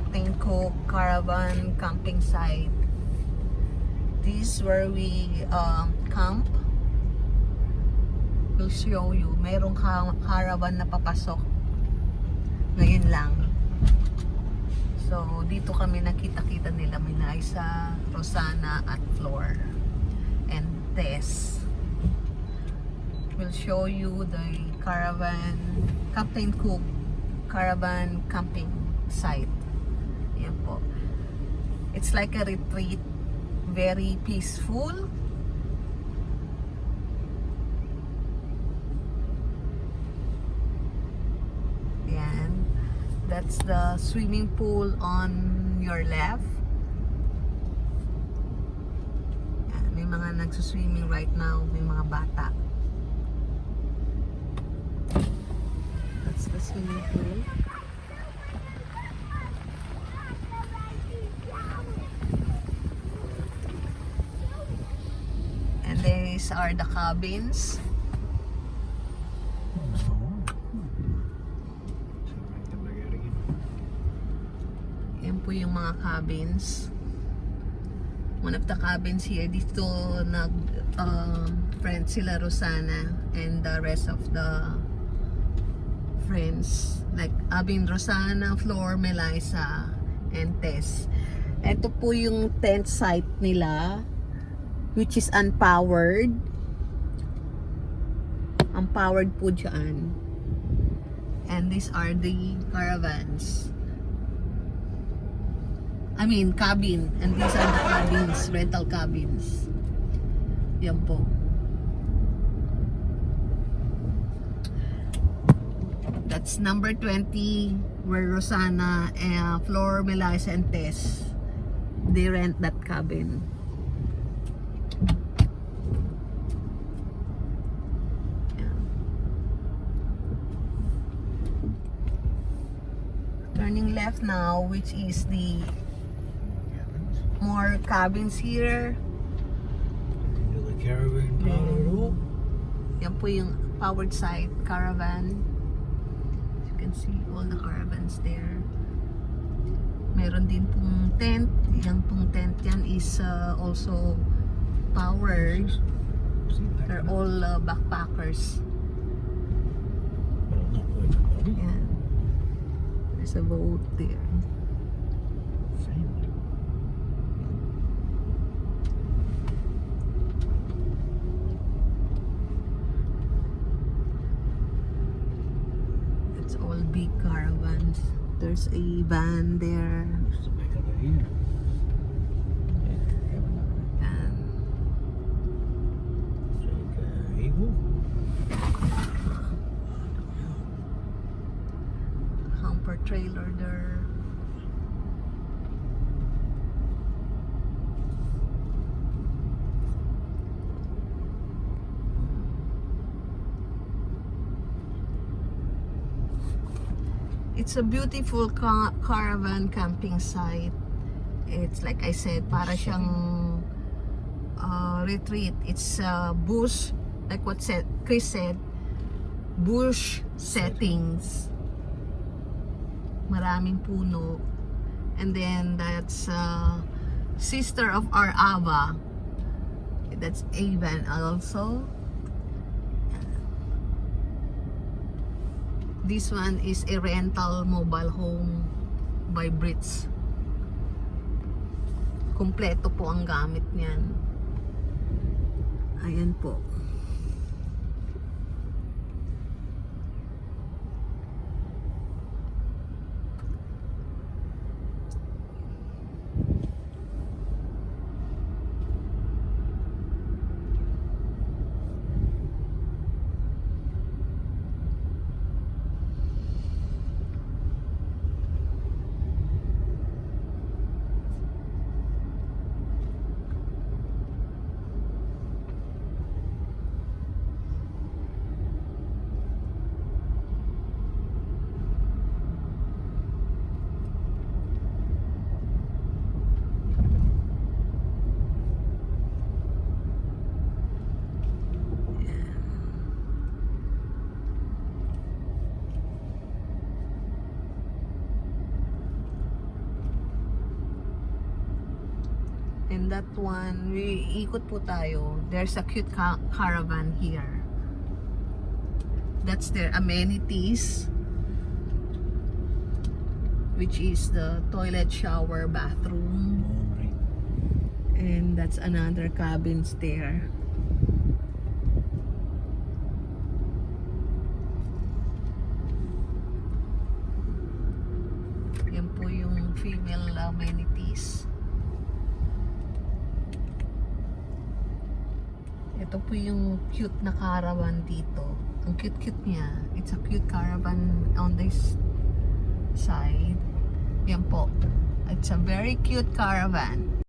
Captain Cook Caravan Camping Site. This is where we camp. We'll show you. Merong caravan na papasok. Ngayon lang. So, dito kami nakita-kita nila Minaisa, Rosana at Flor and Tess. We'll show you the caravan, Captain Cook Caravan Camping Site. Yan po. It's like a retreat. Very peaceful. Yan. That's the swimming pool on your left. Yan. May mga nagsuswimming right now. May mga bata. That's the swimming pool. And these are the cabins. Yan po yung mga cabins. One of the cabins here, dito friend sila Rosana and the rest of the friends like Abin, Rosana, Flor, Melissa and Tess. Ito po yung tent site nila, which is unpowered. Unpowered po dyan. And these are the caravans. I mean cabin. And these are the cabins, rental cabins. Yan po. That's number 20 where Rosana, Flor, Melissa and Tess, they rent that cabin. Yeah. Turning left now, which is the more cabins here. The caravan power. Yan po yung powered site, caravan. You can see all the caravans there. Meron din pong tent. Yung pong tent yan is also powered. They're all backpackers. Yan. There's a boat there. It's all big caravans. There's a van there. Camper trailer there. It's a beautiful caravan camping site. It's like I said, para siyang retreat. It's bush, like what Chris said, bush settings. Maraming puno. And then that's sister of our Ava. That's Avan also. This one is a rental mobile home by Brits. Kompleto po ang gamit niyan. Ayan po. And that one, ikot po tayo. There's a cute caravan here. That's their amenities, which is the toilet, shower, bathroom. Laundry. And that's another cabins there. Yan po yung female amenities. Ito po yung cute na caravan dito. Ang cute-cute niya. It's a cute caravan on this side. Yan po. It's a very cute caravan.